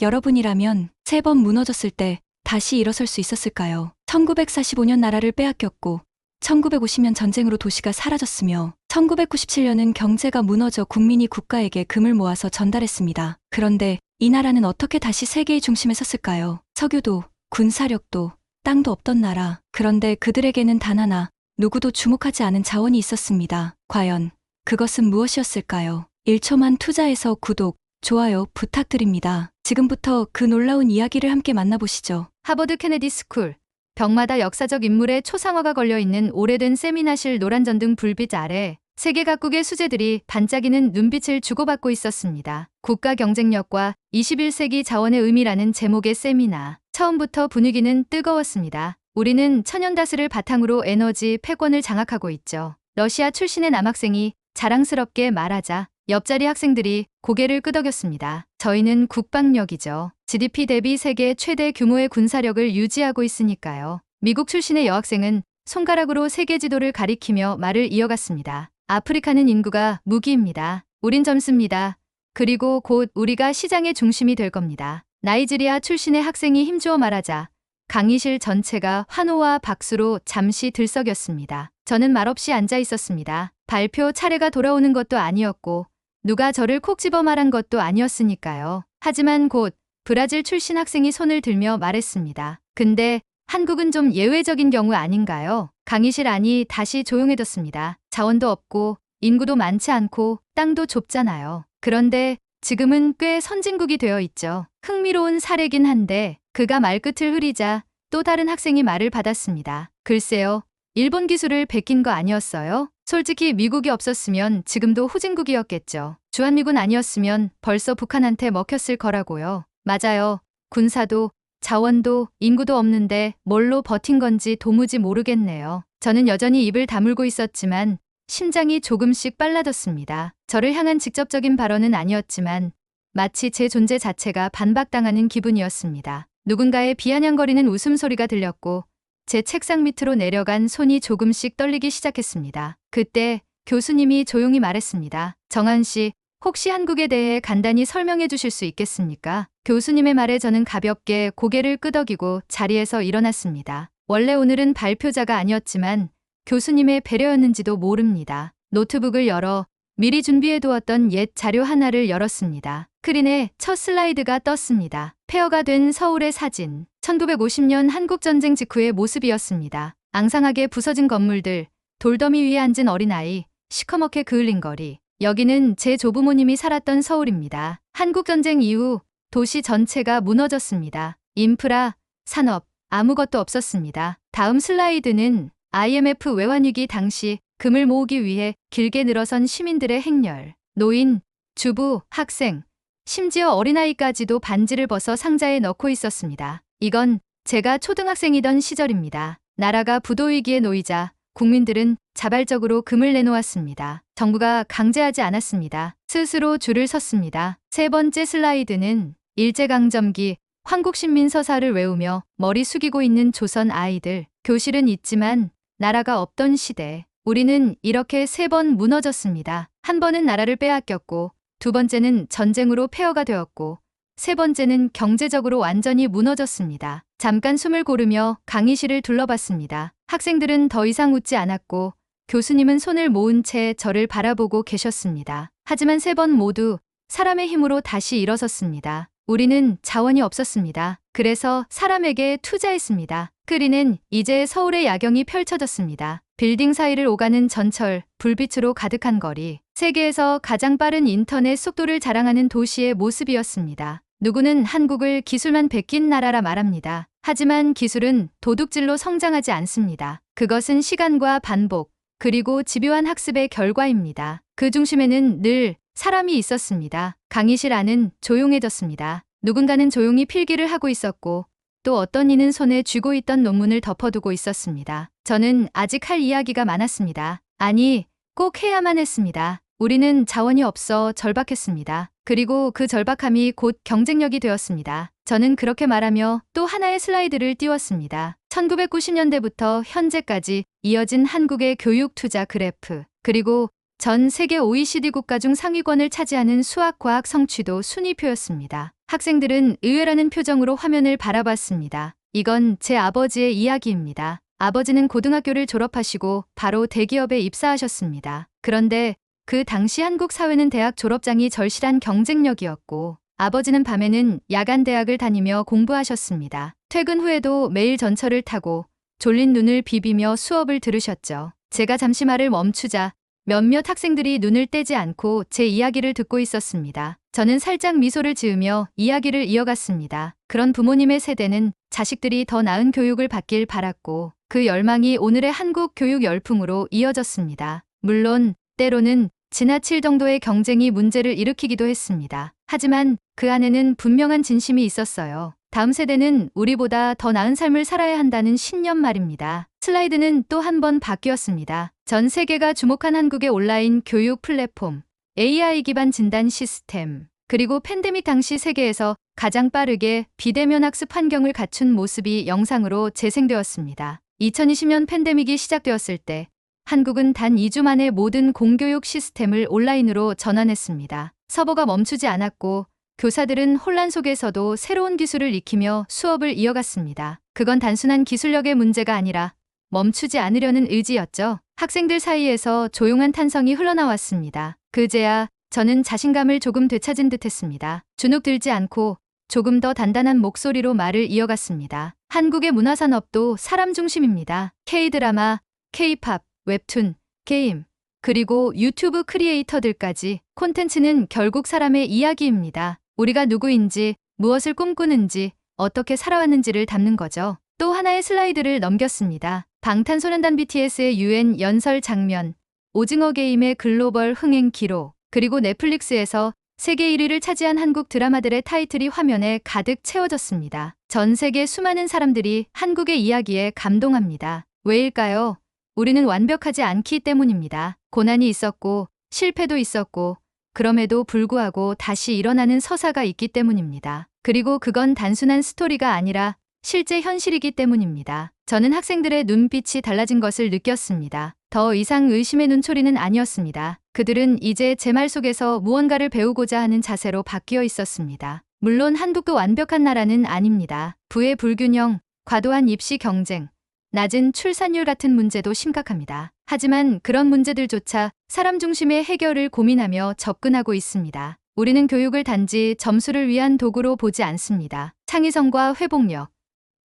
여러분이라면 3번 무너졌을 때 다시 일어설 수 있었을까요? 1945년 나라를 빼앗겼고 1950년 전쟁으로 도시가 사라졌으며 1997년은 경제가 무너져 국민이 국가에게 금을 모아서 전달했습니다. 그런데 이 나라는 어떻게 다시 세계의 중심에 섰을까요? 석유도, 군사력도, 땅도 없던 나라. 그런데 그들에게는 단 하나, 누구도 주목하지 않은 자원이 있었습니다. 과연 그것은 무엇이었을까요? 1초만 투자해서 구독, 좋아요 부탁드립니다. 지금부터 그 놀라운 이야기를 함께 만나보시죠. 하버드 케네디 스쿨. 벽마다 역사적 인물의 초상화가 걸려있는 오래된 세미나실 노란 전등 불빛 아래 세계 각국의 수재들이 반짝이는 눈빛을 주고받고 있었습니다. 국가 경쟁력과 21세기 자원의 의미라는 제목의 세미나. 처음부터 분위기는 뜨거웠습니다. 우리는 천연다스를 바탕으로 에너지 패권을 장악하고 있죠. 러시아 출신의 남학생이 자랑스럽게 말하자 옆자리 학생들이 고개를 끄덕였습니다. 저희는 국방력이죠. GDP 대비 세계 최대 규모의 군사력을 유지하고 있으니까요. 미국 출신의 여학생은 손가락으로 세계 지도를 가리키며 말을 이어갔습니다. 아프리카는 인구가 무기입니다. 우린 젊습니다. 그리고 곧 우리가 시장의 중심이 될 겁니다. 나이지리아 출신의 학생이 힘주어 말하자 강의실 전체가 환호와 박수로 잠시 들썩였습니다. 저는 말없이 앉아 있었습니다. 발표 차례가 돌아오는 것도 아니었고 누가 저를 콕 집어 말한 것도 아니었으니까요. 하지만 곧 브라질 출신 학생이 손을 들며 말했습니다. 근데 한국은 좀 예외적인 경우 아닌가요? 강의실 안이 다시 조용해졌습니다. 자원도 없고 인구도 많지 않고 땅도 좁잖아요. 그런데 지금은 꽤 선진국이 되어 있죠. 흥미로운 사례긴 한데 그가 말끝을 흐리자 또 다른 학생이 말을 받았습니다. 글쎄요. 일본 기술을 베낀 거 아니었어요? 솔직히 미국이 없었으면 지금도 후진국이었겠죠. 주한미군 아니었으면 벌써 북한한테 먹혔을 거라고요. 맞아요. 군사도 자원도 인구도 없는데 뭘로 버틴 건지 도무지 모르겠네요. 저는 여전히 입을 다물고 있었지만 심장이 조금씩 빨라졌습니다. 저를 향한 직접적인 발언은 아니었지만 마치 제 존재 자체가 반박당하는 기분이었습니다. 누군가의 비아냥거리는 웃음소리가 들렸고 제 책상 밑으로 내려간 손이 조금씩 떨리기 시작했습니다. 그때 교수님이 조용히 말했습니다. 정한 씨, 혹시 한국에 대해 간단히 설명해 주실 수 있겠습니까? 교수님의 말에 저는 가볍게 고개를 끄덕이고 자리에서 일어났습니다. 원래 오늘은 발표자가 아니었지만 교수님의 배려였는지도 모릅니다. 노트북을 열어 미리 준비해 두었던 옛 자료 하나를 열었습니다. 스크린에 첫 슬라이드가 떴습니다. 폐허가 된 서울의 사진. 1950년 한국전쟁 직후의 모습이었습니다. 앙상하게 부서진 건물들, 돌더미 위에 앉은 어린아이, 시커멓게 그을린 거리. 여기는 제 조부모님이 살았던 서울입니다. 한국전쟁 이후 도시 전체가 무너졌습니다. 인프라, 산업, 아무것도 없었습니다. 다음 슬라이드는 IMF 외환위기 당시 금을 모으기 위해 길게 늘어선 시민들의 행렬. 노인, 주부, 학생, 심지어 어린아이까지도 반지를 벗어 상자에 넣고 있었습니다. 이건 제가 초등학생이던 시절입니다. 나라가 부도위기에 놓이자 국민들은 자발적으로 금을 내놓았습니다. 정부가 강제하지 않았습니다. 스스로 줄을 섰습니다. 세 번째 슬라이드는 일제강점기 황국신민 서사를 외우며 머리 숙이고 있는 조선 아이들. 교실은 있지만 나라가 없던 시대. 우리는 이렇게 3번 무너졌습니다. 한 번은 나라를 빼앗겼고, 두 번째는 전쟁으로 폐허가 되었고, 세 번째는 경제적으로 완전히 무너졌습니다. 잠깐 숨을 고르며 강의실을 둘러봤습니다. 학생들은 더 이상 웃지 않았고 교수님은 손을 모은 채 저를 바라보고 계셨습니다. 하지만 3번 모두 사람의 힘으로 다시 일어섰습니다. 우리는 자원이 없었습니다. 그래서 사람에게 투자했습니다. 스크린은 이제 서울의 야경이 펼쳐졌습니다. 빌딩 사이를 오가는 전철, 불빛으로 가득한 거리. 세계에서 가장 빠른 인터넷 속도를 자랑하는 도시의 모습이었습니다. 누구는 한국을 기술만 베낀 나라라 말합니다. 하지만 기술은 도둑질로 성장하지 않습니다. 그것은 시간과 반복, 그리고 집요한 학습의 결과입니다. 그 중심에는 늘 사람이 있었습니다. 강의실 안은 조용해졌습니다. 누군가는 조용히 필기를 하고 있었고 또 어떤 이는 손에 쥐고 있던 논문을 덮어두고 있었습니다. 저는 아직 할 이야기가 많았습니다. 아니, 꼭 해야만 했습니다. 우리는 자원이 없어 절박했습니다. 그리고 그 절박함이 곧 경쟁력이 되었습니다. 저는 그렇게 말하며 또 하나의 슬라이드를 띄웠습니다. 1990년대부터 현재까지 이어진 한국의 교육 투자 그래프, 그리고 전 세계 OECD 국가 중 상위권을 차지하는 수학, 과학 성취도 순위표였습니다. 학생들은 의외라는 표정으로 화면을 바라봤습니다. 이건 제 아버지의 이야기입니다. 아버지는 고등학교를 졸업하시고 바로 대기업에 입사하셨습니다. 그런데 그 당시 한국 사회는 대학 졸업장이 절실한 경쟁력이었고 아버지는 밤에는 야간 대학을 다니며 공부하셨습니다. 퇴근 후에도 매일 전철을 타고 졸린 눈을 비비며 수업을 들으셨죠. 제가 잠시 말을 멈추자 몇몇 학생들이 눈을 떼지 않고 제 이야기를 듣고 있었습니다. 저는 살짝 미소를 지으며 이야기를 이어갔습니다. 그런 부모님의 세대는 자식들이 더 나은 교육을 받길 바랐고 그 열망이 오늘의 한국 교육 열풍으로 이어졌습니다. 물론 때로는 지나칠 정도의 경쟁이 문제를 일으키기도 했습니다. 하지만 그 안에는 분명한 진심이 있었어요. 다음 세대는 우리보다 더 나은 삶을 살아야 한다는 신념 말입니다. 슬라이드는 또 한 번 바뀌었습니다. 전 세계가 주목한 한국의 온라인 교육 플랫폼, AI 기반 진단 시스템, 그리고 팬데믹 당시 세계에서 가장 빠르게 비대면 학습 환경을 갖춘 모습이 영상으로 재생되었습니다. 2020년 팬데믹이 시작되었을 때 한국은 단 2주 만에 모든 공교육 시스템을 온라인으로 전환했습니다. 서버가 멈추지 않았고 교사들은 혼란 속에서도 새로운 기술을 익히며 수업을 이어갔습니다. 그건 단순한 기술력의 문제가 아니라 멈추지 않으려는 의지였죠. 학생들 사이에서 조용한 탄성이 흘러나왔습니다. 그제야 저는 자신감을 조금 되찾은 듯했습니다. 주눅 들지 않고 조금 더 단단한 목소리로 말을 이어갔습니다. 한국의 문화산업도 사람 중심입니다. K-드라마, K-팝, 웹툰, 게임, 그리고 유튜브 크리에이터들까지 콘텐츠는 결국 사람의 이야기입니다. 우리가 누구인지, 무엇을 꿈꾸는지, 어떻게 살아왔는지를 담는 거죠. 또 하나의 슬라이드를 넘겼습니다. 방탄소년단 BTS의 UN 연설 장면, 오징어 게임의 글로벌 흥행 기록, 그리고 넷플릭스에서 세계 1위를 차지한 한국 드라마들의 타이틀이 화면에 가득 채워졌습니다. 전 세계 수많은 사람들이 한국의 이야기에 감동합니다. 왜일까요? 우리는 완벽하지 않기 때문입니다. 고난이 있었고 실패도 있었고 그럼에도 불구하고 다시 일어나는 서사가 있기 때문입니다. 그리고 그건 단순한 스토리가 아니라 실제 현실이기 때문입니다. 저는 학생들의 눈빛이 달라진 것을 느꼈습니다. 더 이상 의심의 눈초리는 아니었습니다. 그들은 이제 제 말 속에서 무언가를 배우고자 하는 자세로 바뀌어 있었습니다. 물론 한국도 완벽한 나라는 아닙니다. 부의 불균형, 과도한 입시 경쟁, 낮은 출산율 같은 문제도 심각합니다. 하지만 그런 문제들조차 사람 중심의 해결을 고민하며 접근하고 있습니다. 우리는 교육을 단지 점수를 위한 도구로 보지 않습니다. 창의성과 회복력,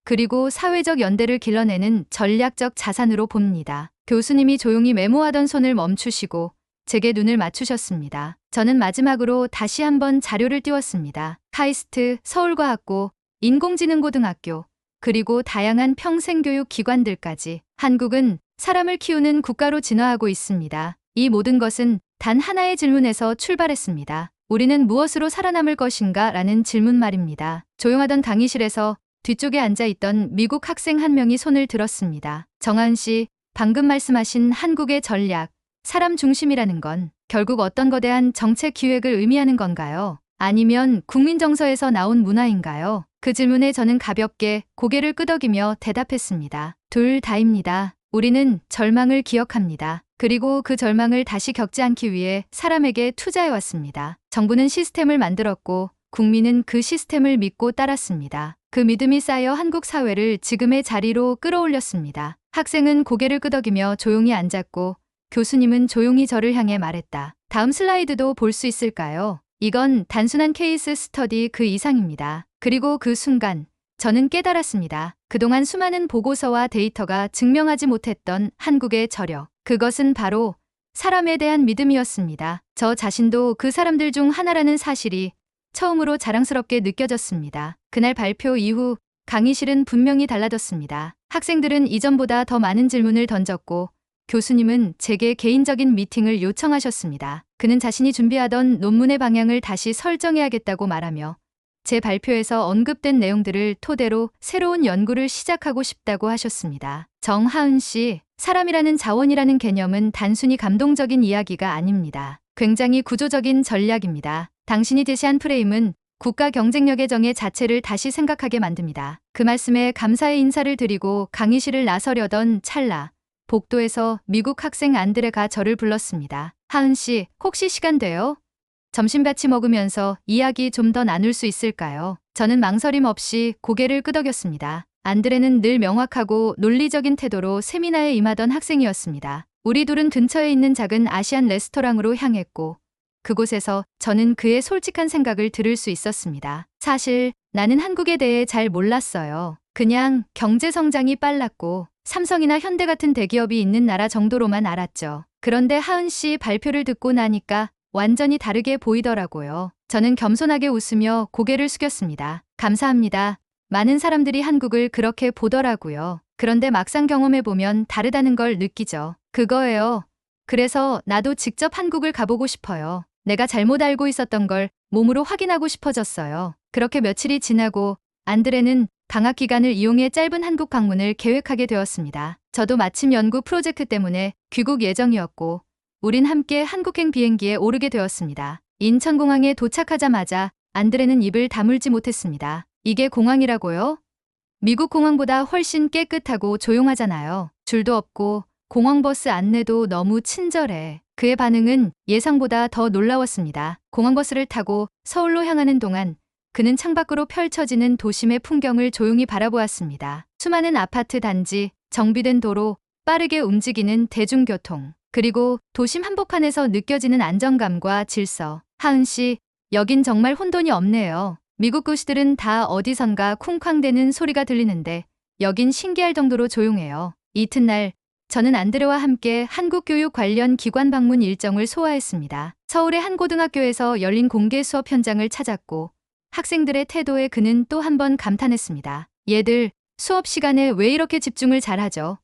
그리고 사회적 연대를 길러내는 전략적 자산으로 봅니다. 교수님이 조용히 메모하던 손을 멈추시고 제게 눈을 맞추셨습니다. 저는 마지막으로 다시 한번 자료를 띄웠습니다. 카이스트, 서울과학고, 인공지능고등학교, 그리고 다양한 평생교육 기관들까지 한국은 사람을 키우는 국가로 진화하고 있습니다. 이 모든 것은 단 하나의 질문에서 출발했습니다. 우리는 무엇으로 살아남을 것인가? 라는 질문 말입니다. 조용하던 강의실에서 뒤쪽에 앉아있던 미국 학생 한 명이 손을 들었습니다. 정하은 씨, 방금 말씀하신 한국의 전략, 사람 중심이라는 건 결국 어떤 거대한 정책 기획을 의미하는 건가요? 아니면 국민 정서에서 나온 문화인가요? 그 질문에 저는 가볍게 고개를 끄덕이며 대답했습니다. 둘 다입니다. 우리는 절망을 기억합니다. 그리고 그 절망을 다시 겪지 않기 위해 사람에게 투자해왔습니다. 정부는 시스템을 만들었고 국민은 그 시스템을 믿고 따랐습니다. 그 믿음이 쌓여 한국 사회를 지금의 자리로 끌어올렸습니다. 학생은 고개를 끄덕이며 조용히 앉았고 교수님은 조용히 저를 향해 말했다. 다음 슬라이드도 볼 수 있을까요? 이건 단순한 케이스 스터디 그 이상입니다. 그리고 그 순간 저는 깨달았습니다. 그동안 수많은 보고서와 데이터가 증명하지 못했던 한국의 저력. 그것은 바로 사람에 대한 믿음이었습니다. 저 자신도 그 사람들 중 하나라는 사실이 처음으로 자랑스럽게 느껴졌습니다. 그날 발표 이후 강의실은 분명히 달라졌습니다. 학생들은 이전보다 더 많은 질문을 던졌고 교수님은 제게 개인적인 미팅을 요청하셨습니다. 그는 자신이 준비하던 논문의 방향을 다시 설정해야겠다고 말하며 제 발표에서 언급된 내용들을 토대로 새로운 연구를 시작하고 싶다고 하셨습니다. 정하은 씨, 사람이라는 자원이라는 개념은 단순히 감동적인 이야기가 아닙니다. 굉장히 구조적인 전략입니다. 당신이 제시한 프레임은 국가 경쟁력의 정의 자체를 다시 생각하게 만듭니다. 그 말씀에 감사의 인사를 드리고 강의실을 나서려던 찰나 복도에서 미국 학생 안드레가 저를 불렀습니다. 하은 씨, 혹시 시간 돼요? 점심 같이 먹으면서 이야기 좀 더 나눌 수 있을까요? 저는 망설임 없이 고개를 끄덕였습니다. 안드레는 늘 명확하고 논리적인 태도로 세미나에 임하던 학생이었습니다. 우리 둘은 근처에 있는 작은 아시안 레스토랑으로 향했고 그곳에서 저는 그의 솔직한 생각을 들을 수 있었습니다. 사실 나는 한국에 대해 잘 몰랐어요. 그냥 경제 성장이 빨랐고 삼성이나 현대 같은 대기업이 있는 나라 정도로만 알았죠. 그런데 하은 씨 발표를 듣고 나니까 완전히 다르게 보이더라고요. 저는 겸손하게 웃으며 고개를 숙였습니다. 감사합니다. 많은 사람들이 한국을 그렇게 보더라고요. 그런데 막상 경험해보면 다르다는 걸 느끼죠. 그거예요. 그래서 나도 직접 한국을 가보고 싶어요. 내가 잘못 알고 있었던 걸 몸으로 확인하고 싶어졌어요. 그렇게 며칠이 지나고 안드레는 방학 기간을 이용해 짧은 한국 방문을 계획하게 되었습니다. 저도 마침 연구 프로젝트 때문에 귀국 예정이었고 우린 함께 한국행 비행기에 오르게 되었습니다. 인천공항에 도착하자마자 안드레는 입을 다물지 못했습니다. 이게 공항이라고요? 미국 공항보다 훨씬 깨끗하고 조용하잖아요. 줄도 없고 공항버스 안내도 너무 친절해. 그의 반응은 예상보다 더 놀라웠습니다. 공항버스를 타고 서울로 향하는 동안 그는 창밖으로 펼쳐지는 도심의 풍경을 조용히 바라보았습니다. 수많은 아파트 단지, 정비된 도로, 빠르게 움직이는 대중교통, 그리고 도심 한복판에서 느껴지는 안정감과 질서. 하은 씨, 여긴 정말 혼돈이 없네요. 미국 도시들은 다 어디선가 쿵쾅대는 소리가 들리는데 여긴 신기할 정도로 조용해요. 이튿날 저는 안드레와 함께 한국 교육 관련 기관 방문 일정을 소화했습니다. 서울의 한 고등학교에서 열린 공개 수업 현장을 찾았고 학생들의 태도에 그는 또 한 번 감탄했습니다. 얘들 수업 시간에 왜 이렇게 집중을 잘하죠?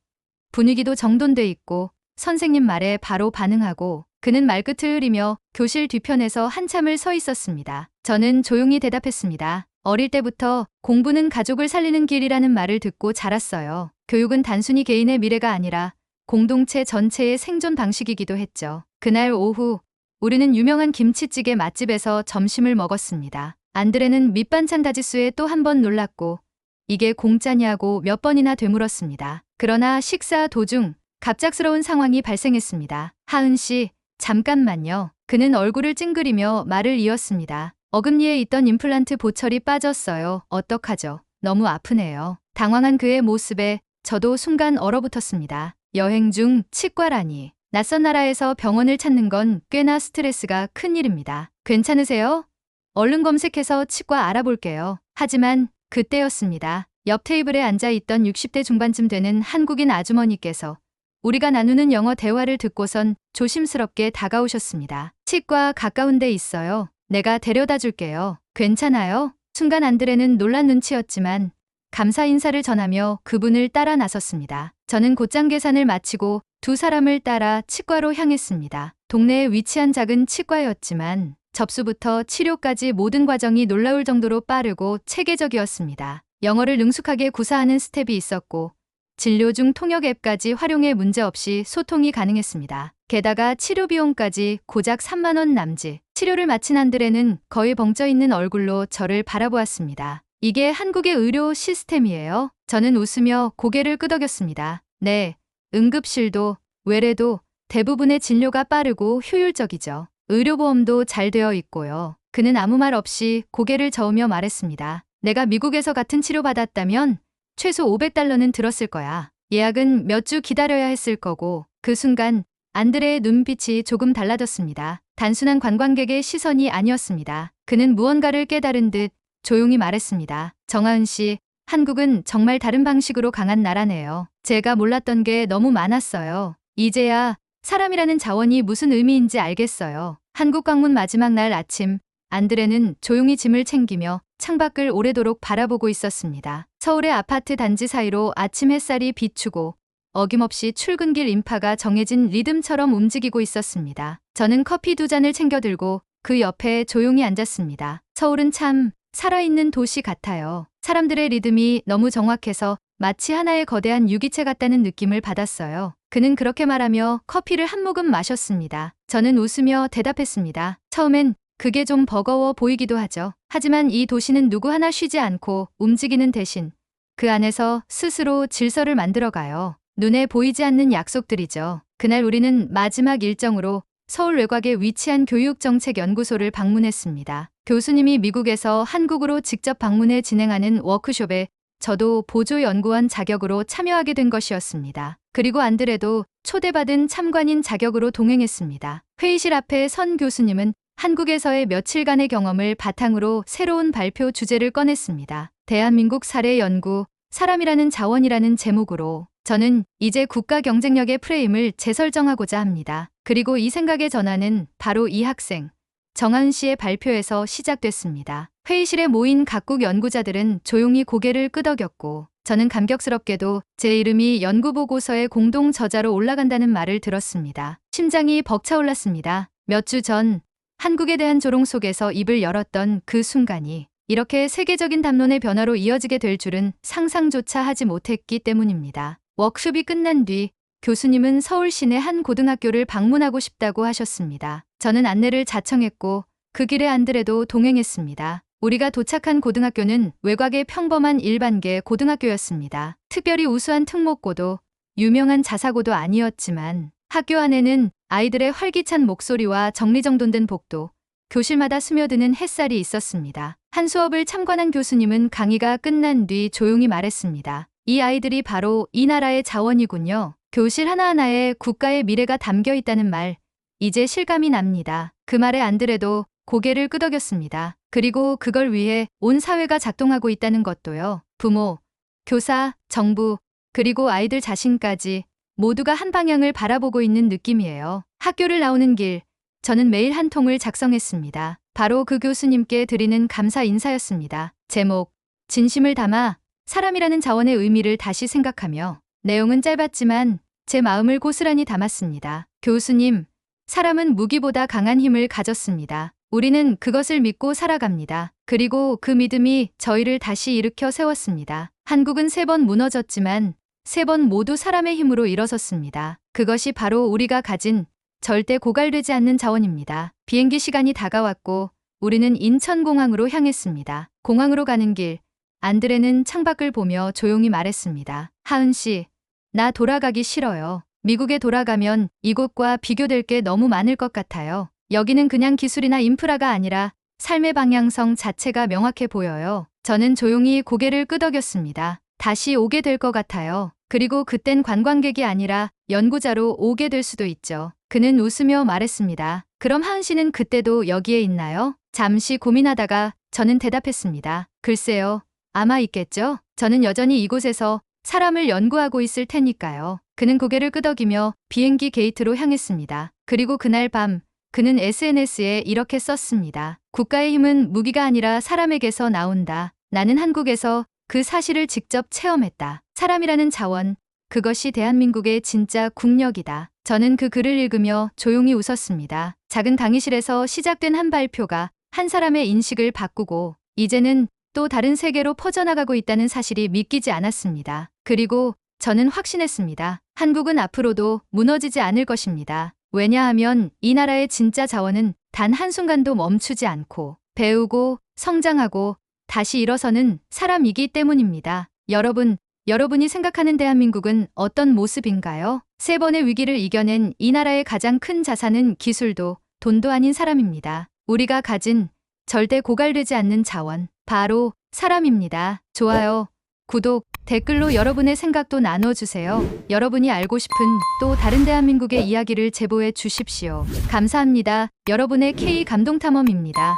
분위기도 정돈돼 있고 선생님 말에 바로 반응하고. 그는 말끝을 흐리며 교실 뒤편에서 한참을 서 있었습니다. 저는 조용히 대답했습니다. 어릴 때부터 공부는 가족을 살리는 길이라는 말을 듣고 자랐어요. 교육은 단순히 개인의 미래가 아니라 공동체 전체의 생존 방식이기도 했죠. 그날 오후 우리는 유명한 김치찌개 맛집에서 점심을 먹었습니다. 안드레는 밑반찬 가짓수에 또 한 번 놀랐고 이게 공짜냐고 몇 번이나 되물었습니다. 그러나 식사 도중 갑작스러운 상황이 발생했습니다. 하은 씨, 잠깐만요. 그는 얼굴을 찡그리며 말을 이었습니다. 어금니에 있던 임플란트 보철이 빠졌어요. 어떡하죠? 너무 아프네요. 당황한 그의 모습에 저도 순간 얼어붙었습니다. 여행 중 치과라니. 낯선 나라에서 병원을 찾는 건 꽤나 스트레스가 큰 일입니다. 괜찮으세요? 얼른 검색해서 치과 알아볼게요. 하지만 그때였습니다. 옆 테이블에 앉아 있던 60대 중반쯤 되는 한국인 아주머니께서 우리가 나누는 영어 대화를 듣고선 조심스럽게 다가오셨습니다. 치과 가까운 데 있어요. 내가 데려다 줄게요. 괜찮아요? 순간 안드레는 놀란 눈치였지만 감사 인사를 전하며 그분을 따라 나섰습니다. 저는 곧장 계산을 마치고 두 사람을 따라 치과로 향했습니다. 동네에 위치한 작은 치과였지만 접수부터 치료까지 모든 과정이 놀라울 정도로 빠르고 체계적이었습니다. 영어를 능숙하게 구사하는 스텝이 있었고 진료 중 통역 앱까지 활용해 문제없이 소통이 가능했습니다. 게다가 치료 비용까지 고작 3만 원 남짓. 치료를 마친 안드레는 거의 벙쪄있는 얼굴로 저를 바라보았습니다. 이게 한국의 의료 시스템이에요? 저는 웃으며 고개를 끄덕였습니다. 네, 응급실도 외래도 대부분의 진료가 빠르고 효율적이죠. 의료보험도 잘 되어 있고요. 그는 아무 말 없이 고개를 저으며 말했습니다. 내가 미국에서 같은 치료받았다면 최소 500달러는 들었을 거야. 예약은 몇 주 기다려야 했을 거고. 그 순간 안드레의 눈빛이 조금 달라졌습니다. 단순한 관광객의 시선이 아니었습니다. 그는 무언가를 깨달은 듯 조용히 말했습니다. 정하은 씨, 한국은 정말 다른 방식으로 강한 나라네요. 제가 몰랐던 게 너무 많았어요. 이제야 사람이라는 자원이 무슨 의미인지 알겠어요. 한국 방문 마지막 날 아침, 안드레는 조용히 짐을 챙기며 창밖을 오래도록 바라보고 있었습니다. 서울의 아파트 단지 사이로 아침 햇살이 비추고 어김없이 출근길 인파가 정해진 리듬처럼 움직이고 있었습니다. 저는 커피 두 잔을 챙겨 들고 그 옆에 조용히 앉았습니다. 서울은 참 살아있는 도시 같아요. 사람들의 리듬이 너무 정확해서 마치 하나의 거대한 유기체 같다는 느낌을 받았어요. 그는 그렇게 말하며 커피를 한 모금 마셨습니다. 저는 웃으며 대답했습니다. 처음엔 그게 좀 버거워 보이기도 하죠. 하지만 이 도시는 누구 하나 쉬지 않고 움직이는 대신 그 안에서 스스로 질서를 만들어가요. 눈에 보이지 않는 약속들이죠. 그날 우리는 마지막 일정으로 서울 외곽에 위치한 교육정책연구소를 방문했습니다. 교수님이 미국에서 한국으로 직접 방문해 진행하는 워크숍에 저도 보조연구원 자격으로 참여하게 된 것이었습니다. 그리고 안드레도 초대받은 참관인 자격으로 동행했습니다. 회의실 앞에 선 교수님은 한국에서의 며칠간의 경험을 바탕으로 새로운 발표 주제를 꺼냈습니다. 대한민국 사례 연구, 사람이라는 자원이라는 제목으로 저는 이제 국가 경쟁력의 프레임을 재설정하고자 합니다. 그리고 이 생각의 전환은 바로 이 학생, 정하은 씨의 발표에서 시작됐습니다. 회의실에 모인 각국 연구자들은 조용히 고개를 끄덕였고 저는 감격스럽게도 제 이름이 연구보고서의 공동 저자로 올라간다는 말을 들었습니다. 심장이 벅차올랐습니다. 몇 주 전 한국에 대한 조롱 속에서 입을 열었던 그 순간이 이렇게 세계적인 담론의 변화로 이어지게 될 줄은 상상조차 하지 못했기 때문입니다. 워크숍이 끝난 뒤 교수님은 서울 시내 한 고등학교를 방문하고 싶다고 하셨습니다. 저는 안내를 자청했고 그 길에 안드레도 동행했습니다. 우리가 도착한 고등학교는 외곽의 평범한 일반계 고등학교였습니다. 특별히 우수한 특목고도 유명한 자사고도 아니었지만 학교 안에는 아이들의 활기찬 목소리와 정리정돈된 복도, 교실마다 스며드는 햇살이 있었습니다. 한 수업을 참관한 교수님은 강의가 끝난 뒤 조용히 말했습니다. 이 아이들이 바로 이 나라의 자원이군요. 교실 하나하나에 국가의 미래가 담겨 있다는 말, 이제 실감이 납니다. 그 말에 안드레도 고개를 끄덕였습니다. 그리고 그걸 위해 온 사회가 작동하고 있다는 것도요. 부모, 교사, 정부, 그리고 아이들 자신까지 모두가 한 방향을 바라보고 있는 느낌이에요. 학교를 나오는 길, 저는 메일 한 통을 작성했습니다. 바로 그 교수님께 드리는 감사 인사였습니다. 제목, 진심을 담아 사람이라는 자원의 의미를 다시 생각하며 내용은 짧았지만 제 마음을 고스란히 담았습니다. 교수님, 사람은 무기보다 강한 힘을 가졌습니다. 우리는 그것을 믿고 살아갑니다. 그리고 그 믿음이 저희를 다시 일으켜 세웠습니다. 한국은 3번 무너졌지만 3번 모두 사람의 힘으로 일어섰습니다. 그것이 바로 우리가 가진 절대 고갈되지 않는 자원입니다. 비행기 시간이 다가왔고 우리는 인천공항으로 향했습니다. 공항으로 가는 길, 안드레는 창밖을 보며 조용히 말했습니다. 하은 씨, 나 돌아가기 싫어요. 미국에 돌아가면 이곳과 비교될 게 너무 많을 것 같아요. 여기는 그냥 기술이나 인프라가 아니라 삶의 방향성 자체가 명확해 보여요. 저는 조용히 고개를 끄덕였습니다. 다시 오게 될 것 같아요. 그리고 그땐 관광객이 아니라 연구자로 오게 될 수도 있죠. 그는 웃으며 말했습니다. 그럼 하은 씨는 그때도 여기에 있나요? 잠시 고민하다가 저는 대답했습니다. 글쎄요. 아마 있겠죠? 저는 여전히 이곳에서 사람을 연구하고 있을 테니까요. 그는 고개를 끄덕이며 비행기 게이트로 향했습니다. 그리고 그날 밤 그는 SNS에 이렇게 썼습니다. 국가의 힘은 무기가 아니라 사람에게서 나온다. 나는 한국에서 그 사실을 직접 체험했다. 사람이라는 자원, 그것이 대한민국의 진짜 국력이다. 저는 그 글을 읽으며 조용히 웃었습니다. 작은 강의실에서 시작된 한 발표가 한 사람의 인식을 바꾸고 이제는 또 다른 세계로 퍼져나가고 있다는 사실이 믿기지 않았습니다. 그리고 저는 확신했습니다. 한국은 앞으로도 무너지지 않을 것입니다. 왜냐하면 이 나라의 진짜 자원은 단 한순간도 멈추지 않고 배우고 성장하고 다시 일어서는 사람이기 때문입니다. 여러분이 생각하는 대한민국은 어떤 모습인가요? 3번의 위기를 이겨낸 이 나라의 가장 큰 자산은 기술도 돈도 아닌 사람입니다. 우리가 가진 절대 고갈되지 않는 자원, 바로 사람입니다. 좋아요, 구독, 댓글로 여러분의 생각도 나눠주세요. 여러분이 알고 싶은 또 다른 대한민국의 이야기를 제보해 주십시오. 감사합니다. 여러분의 K 감동탐험입니다.